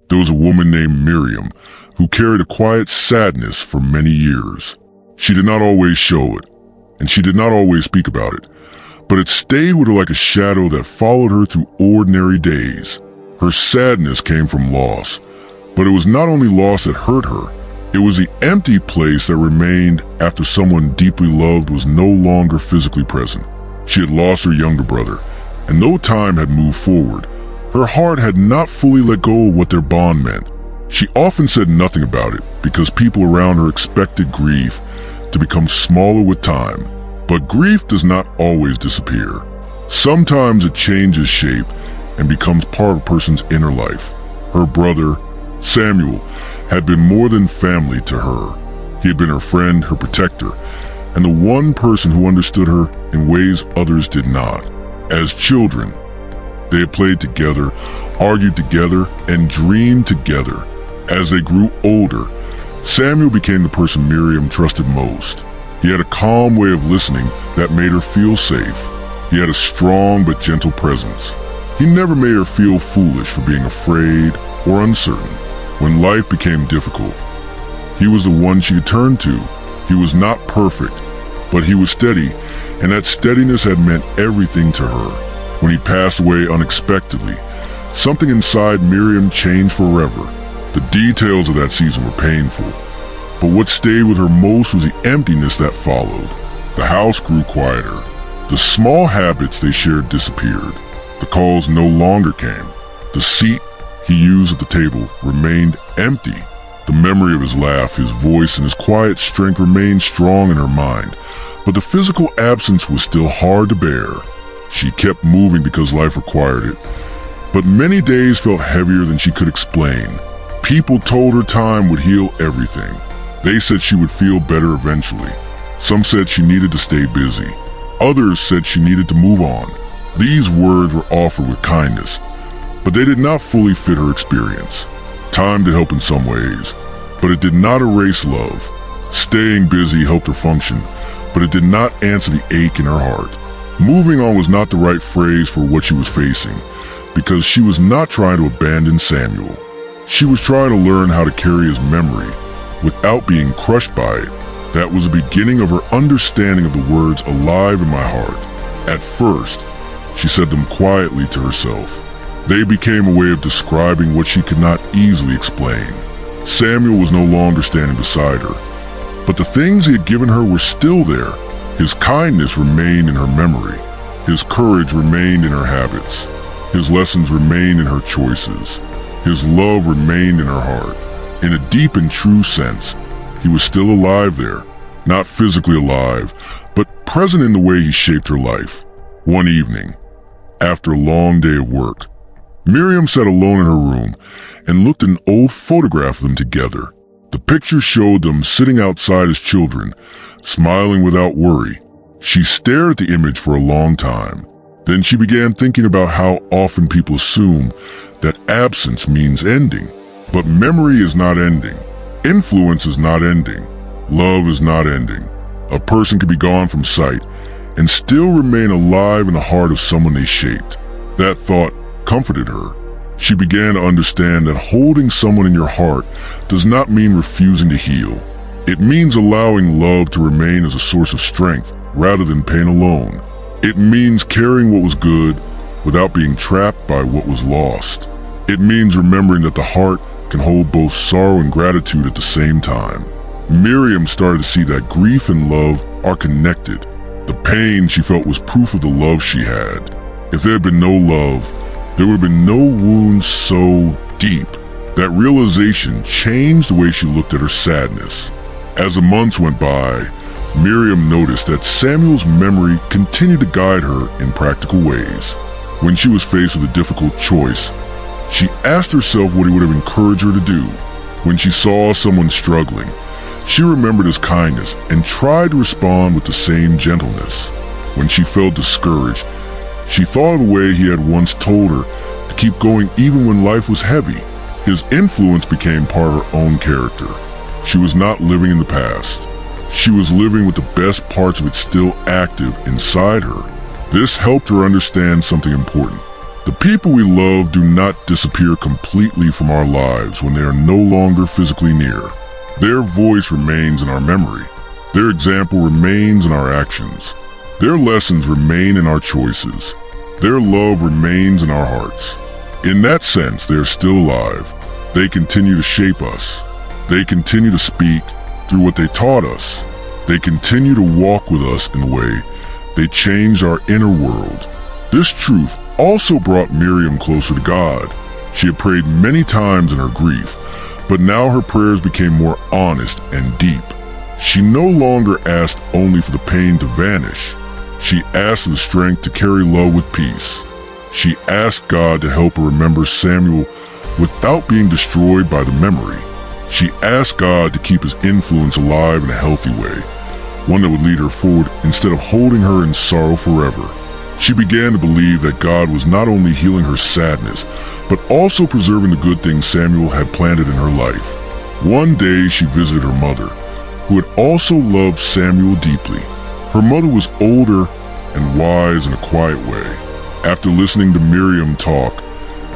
There was a woman named Miriam who carried a quiet sadness for many years. She did not always show it, and she did not always speak about it, but it stayed with her like a shadow that followed her through ordinary days. Her sadness came from loss, but it was not only loss that hurt her, it was the empty place that remained after someone deeply loved was no longer physically present. She had lost her younger brother, and though time had moved forward, her heart had not fully let go of what their bond meant. She often said nothing about it because people around her expected grief to become smaller with time. But grief does not always disappear. Sometimes it changes shape and becomes part of a person's inner life. Her brother, Samuel, had been more than family to her. He had been her friend, her protector, and the one person who understood her in ways others did not. As children, they had played together, argued together, and dreamed together. As they grew older, Samuel became the person Miriam trusted most. He had a calm way of listening that made her feel safe. He had a strong but gentle presence. He never made her feel foolish for being afraid or uncertain. When life became difficult, he was the one she could turn to. He was not perfect, but he was steady, and that steadiness had meant everything to her. When he passed away unexpectedly, something inside Miriam changed forever. The details of that season were painful, but what stayed with her most was the emptiness that followed. The house grew quieter. The small habits they shared disappeared. The calls no longer came. The seat he used at the table remained empty. The memory of his laugh, his voice, and his quiet strength remained strong in her mind, but the physical absence was still hard to bear. She kept moving because life required it, but many days felt heavier than she could explain. People told her time would heal everything. They said she would feel better eventually. Some said she needed to stay busy. Others said she needed to move on. These words were offered with kindness, but they did not fully fit her experience. Time did help in some ways, but it did not erase love. Staying busy helped her function, but it did not answer the ache in her heart. Moving on was not the right phrase for what she was facing, because she was not trying to abandon Samuel. She was trying to learn how to carry his memory without being crushed by it. That was the beginning of her understanding of the words alive in my heart. At first, she said them quietly to herself. They became a way of describing what she could not easily explain. Samuel was no longer standing beside her, but the things he had given her were still there. His kindness remained in her memory. His courage remained in her habits. His lessons remained in her choices. His love remained in her heart. In a deep and true sense, he was still alive there, not physically alive, but present in the way he shaped her life. One evening, after a long day of work, Miriam sat alone in her room and looked at an old photograph of them together. The picture showed them sitting outside as children, smiling without worry. She stared at the image for a long time. Then she began thinking about how often people assume that absence means ending. But memory is not ending. Influence is not ending. Love is not ending. A person can be gone from sight and still remain alive in the heart of someone they shaped. That thought comforted her. She began to understand that holding someone in your heart does not mean refusing to heal. It means allowing love to remain as a source of strength rather than pain alone. It means carrying what was good without being trapped by what was lost. It means remembering that the heart can hold both sorrow and gratitude at the same time. Miriam started to see that grief and love are connected. The pain she felt was proof of the love she had. If there had been no love, there would have been no wound so deep. That realization changed the way she looked at her sadness. As the months went by, Miriam noticed that Samuel's memory continued to guide her in practical ways. When she was faced with a difficult choice, she asked herself what he would have encouraged her to do. When she saw someone struggling, she remembered his kindness and tried to respond with the same gentleness. When she felt discouraged, she thought of the way he had once told her to keep going even when life was heavy. His influence became part of her own character. She was not living in the past. She was living with the best parts of it still active inside her. This helped her understand something important. The people we love do not disappear completely from our lives when they are no longer physically near. Their voice remains in our memory. Their example remains in our actions. Their lessons remain in our choices. Their love remains in our hearts. In that sense, they are still alive. They continue to shape us. They continue to speak through what they taught us. They continue to walk with us in a way. They changed our inner world. This truth also brought Miriam closer to God. She had prayed many times in her grief, but now her prayers became more honest and deep. She no longer asked only for the pain to vanish. She asked for the strength to carry love with peace. She asked God to help her remember Samuel without being destroyed by the memory. She asked God to keep his influence alive in a healthy way, one that would lead her forward instead of holding her in sorrow forever. She began to believe that God was not only healing her sadness, but also preserving the good things Samuel had planted in her life. One day she visited her mother, who had also loved Samuel deeply. Her mother was older and wise in a quiet way. After listening to Miriam talk,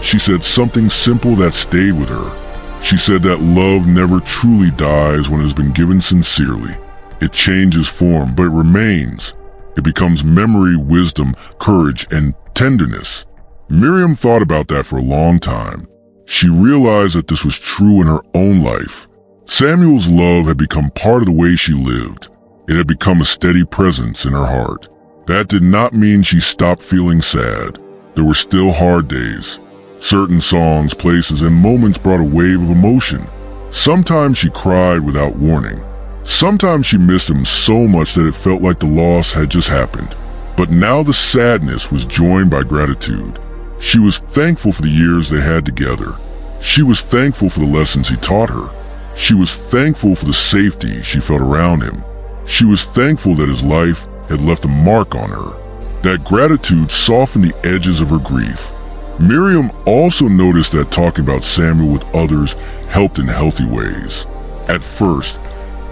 she said something simple that stayed with her. She said that love never truly dies when it has been given sincerely. It changes form, but it remains. It becomes memory, wisdom, courage, and tenderness. Miriam thought about that for a long time. She realized that this was true in her own life. Samuel's love had become part of the way she lived. It had become a steady presence in her heart. That did not mean she stopped feeling sad. There were still hard days. Certain songs, places, and moments brought a wave of emotion. Sometimes she cried without warning. Sometimes she missed him so much that it felt like the loss had just happened. But now the sadness was joined by gratitude. She was thankful for the years they had together. She was thankful for the lessons he taught her. She was thankful for the safety she felt around him. She was thankful that his life had left a mark on her. That gratitude softened the edges of her grief. Miriam also noticed that talking about Samuel with others helped in healthy ways. At first,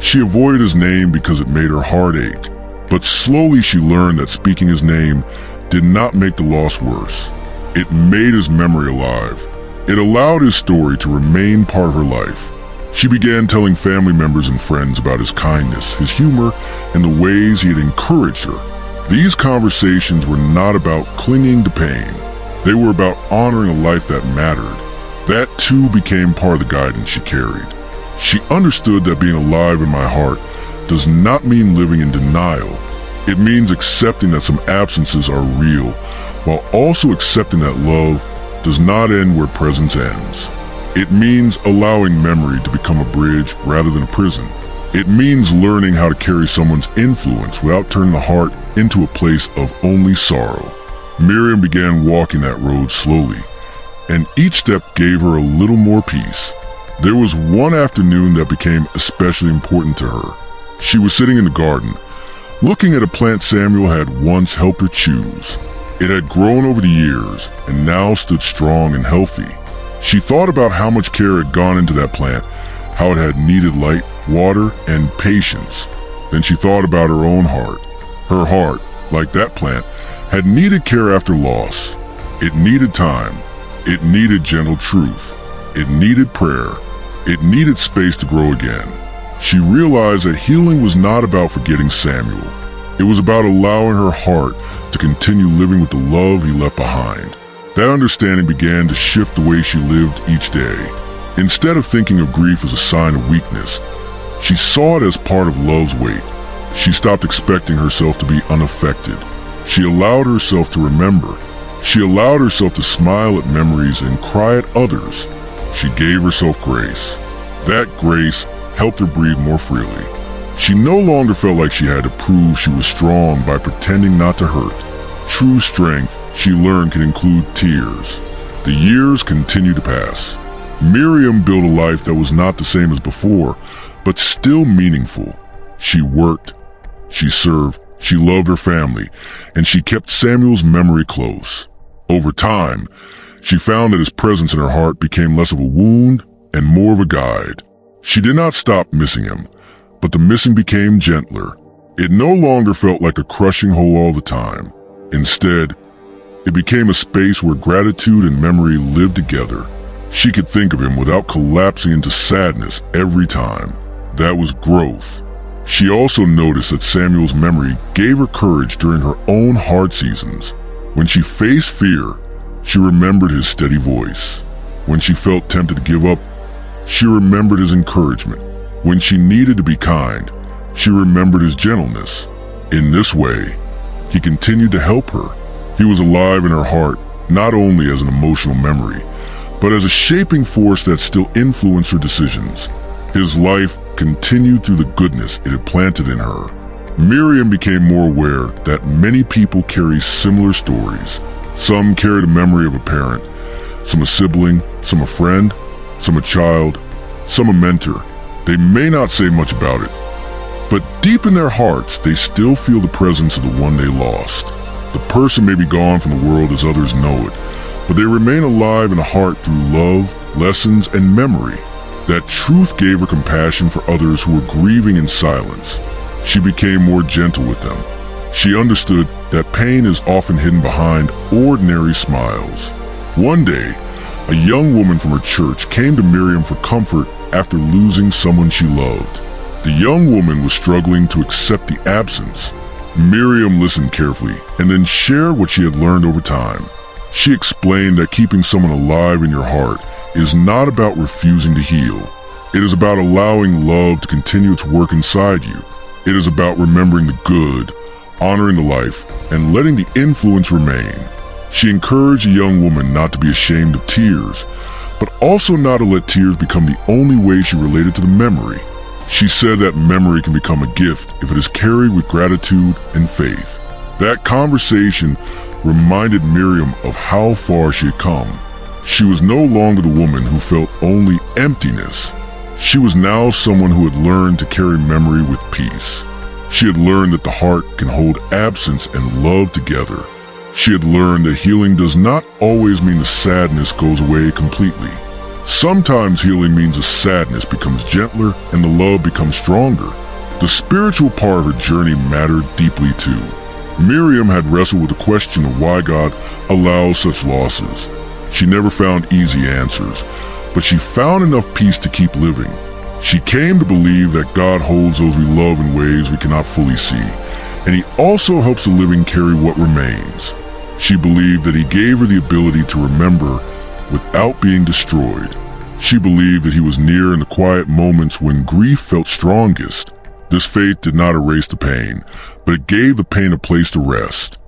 she avoided his name because it made her heart ache, but slowly she learned that speaking his name did not make the loss worse. It made his memory alive. It allowed his story to remain part of her life. She began telling family members and friends about his kindness, his humor, and the ways he had encouraged her. These conversations were not about clinging to pain. They were about honoring a life that mattered. That too became part of the guidance she carried. She understood that being alive in my heart does not mean living in denial. It means accepting that some absences are real, while also accepting that love does not end where presence ends. It means allowing memory to become a bridge rather than a prison. It means learning how to carry someone's influence without turning the heart into a place of only sorrow. Miriam began walking that road slowly, and each step gave her a little more peace. There was one afternoon that became especially important to her. She was sitting in the garden, looking at a plant Samuel had once helped her choose. It had grown over the years and now stood strong and healthy. She thought about how much care had gone into that plant, how it had needed light, water, and patience. Then she thought about her own heart. Her heart, like that plant, had needed care after loss. It needed time. It needed gentle truth. It needed prayer. It needed space to grow again. She realized that healing was not about forgetting Samuel. It was about allowing her heart to continue living with the love he left behind. That understanding began to shift the way she lived each day. Instead of thinking of grief as a sign of weakness, she saw it as part of love's weight. She stopped expecting herself to be unaffected. She allowed herself to remember. She allowed herself to smile at memories and cry at others. She gave herself grace. That grace helped her breathe more freely. She no longer felt like she had to prove she was strong by pretending not to hurt. True strength, she learned, can include tears. The years continued to pass. Miriam built a life that was not the same as before, but still meaningful. She worked, she served, she loved her family, and she kept Samuel's memory close. Over time, she found that his presence in her heart became less of a wound and more of a guide. She did not stop missing him, but the missing became gentler. It no longer felt like a crushing hole all the time. Instead, It became a space where gratitude and memory lived together. She could think of him without collapsing into sadness every time. That was growth. She also noticed that Samuel's memory gave her courage during her own hard seasons. When she faced fear, she remembered his steady voice. When she felt tempted to give up, she remembered his encouragement. When she needed to be kind, she remembered his gentleness. In this way, he continued to help her. He was alive in her heart, not only as an emotional memory, but as a shaping force that still influenced her decisions. His life continued through the goodness it had planted in her. Miriam became more aware that many people carry similar stories. Some carried a memory of a parent, some a sibling, some a friend, some a child, some a mentor. They may not say much about it, but deep in their hearts, they still feel the presence of the one they lost. The person may be gone from the world as others know it, but they remain alive in the heart through love, lessons, and memory. That truth gave her compassion for others who were grieving in silence. She became more gentle with them. She understood that pain is often hidden behind ordinary smiles. One day, a young woman from her church came to Miriam for comfort after losing someone she loved. The young woman was struggling to accept the absence. Miriam listened carefully and then shared what she had learned over time. She explained that keeping someone alive in your heart is not about refusing to heal. It is about allowing love to continue its work inside you. It is about remembering the good, honoring the life, and letting the influence remain. She encouraged the young woman not to be ashamed of tears, but also not to let tears become the only way she related to the memory. She said that memory can become a gift if it is carried with gratitude and faith. That conversation reminded Miriam of how far she had come. She was no longer the woman who felt only emptiness. She was now someone who had learned to carry memory with peace. She had learned that the heart can hold absence and love together. She had learned that healing does not always mean the sadness goes away completely. Sometimes healing means the sadness becomes gentler and the love becomes stronger. The spiritual part of her journey mattered deeply too. Miriam had wrestled with the question of why God allows such losses. She never found easy answers, but she found enough peace to keep living. She came to believe that God holds those we love in ways we cannot fully see, and He also helps the living carry what remains. She believed that He gave her the ability to remember without being destroyed. She believed that He was near in the quiet moments when grief felt strongest. This faith did not erase the pain, but it gave the pain a place to rest.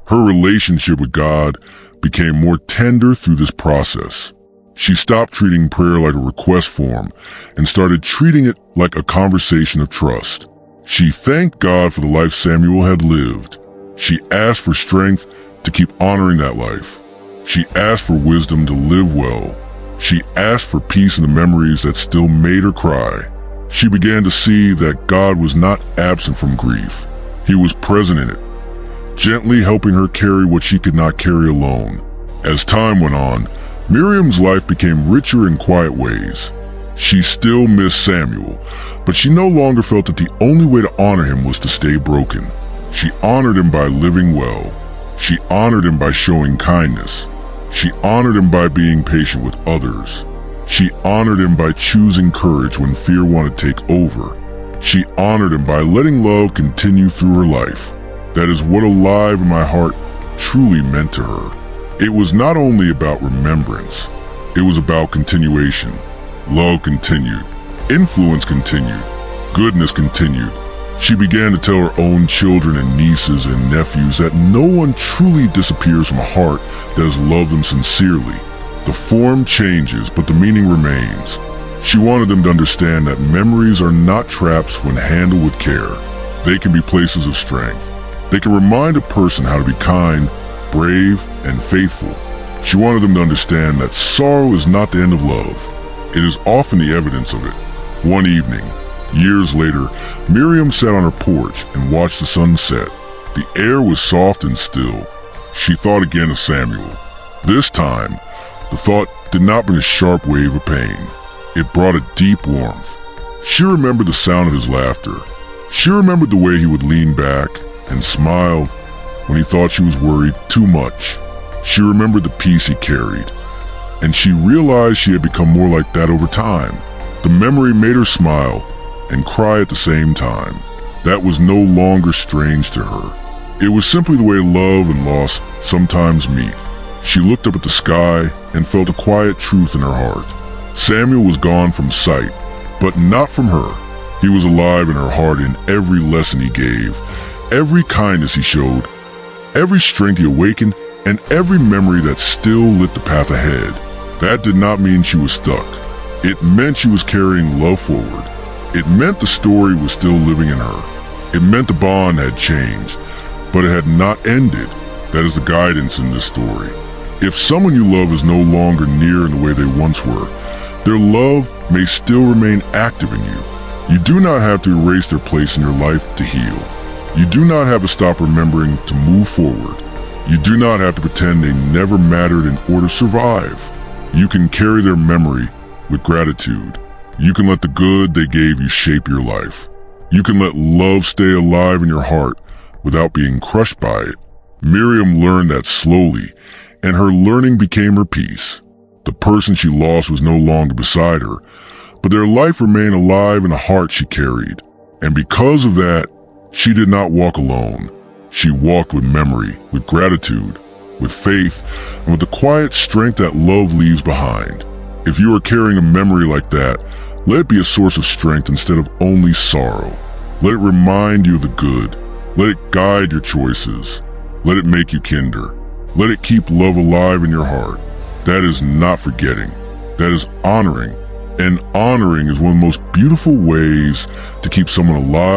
Her relationship with God became more tender through this process. She stopped treating prayer like a request form and started treating it like a conversation of trust. She thanked God for the life Samuel had lived. She asked for strength to keep honoring that life. She asked for wisdom to live well. She asked for peace in the memories that still made her cry. She began to see that God was not absent from grief. He was present in it, gently helping her carry what she could not carry alone. As time went on, Miriam's life became richer in quiet ways. She still missed Samuel, but she no longer felt that the only way to honor him was to stay broken. She honored him by living well. She honored him by showing kindness. She honored him by being patient with others. She honored him by choosing courage when fear wanted to take over. She honored him by letting love continue through her life. That is what alive in my heart truly meant to her. It was not only about remembrance, it was about continuation. Love continued, influence continued, goodness continued. She began to tell her own children and nieces and nephews that no one truly disappears from a heart that has loved them sincerely. The form changes, but the meaning remains. She wanted them to understand that memories are not traps when handled with care. They can be places of strength. They can remind a person how to be kind, brave, and faithful. She wanted them to understand that sorrow is not the end of love. It is often the evidence of it. One evening, years later, Miriam sat on her porch and watched the sun set. The air was soft and still. She thought again of Samuel. This time, the thought did not bring a sharp wave of pain. It brought a deep warmth. She remembered the sound of his laughter. She remembered the way he would lean back and smile when he thought she was worried too much. She remembered the peace he carried, and she realized she had become more like that over time. The memory made her smile and cry at the same time. That was no longer strange to her. It was simply the way love and loss sometimes meet. She looked up at the sky and felt a quiet truth in her heart. Samuel was gone from sight, but not from her. He was alive in her heart in every lesson he gave, every kindness he showed, every strength he awakened, and every memory that still lit the path ahead. That did not mean she was stuck. It meant she was carrying love forward. It meant the story was still living in her. It meant the bond had changed, but it had not ended. That is the guidance in this story. If someone you love is no longer near in the way they once were, their love may still remain active in you. You do not have to erase their place in your life to heal. You do not have to stop remembering to move forward. You do not have to pretend they never mattered in order to survive. You can carry their memory with gratitude. You can let the good they gave you shape your life. You can let love stay alive in your heart without being crushed by it. Miriam learned that slowly, and her learning became her peace. The person she lost was no longer beside her, but their life remained alive in the heart she carried. And because of that, she did not walk alone. She walked with memory, with gratitude, with faith, and with the quiet strength that love leaves behind. If you are carrying a memory like that, let it be a source of strength instead of only sorrow. Let it remind you of the good. Let it guide your choices. Let it make you kinder. Let it keep love alive in your heart. That is not forgetting. That is honoring. And honoring is one of the most beautiful ways to keep someone alive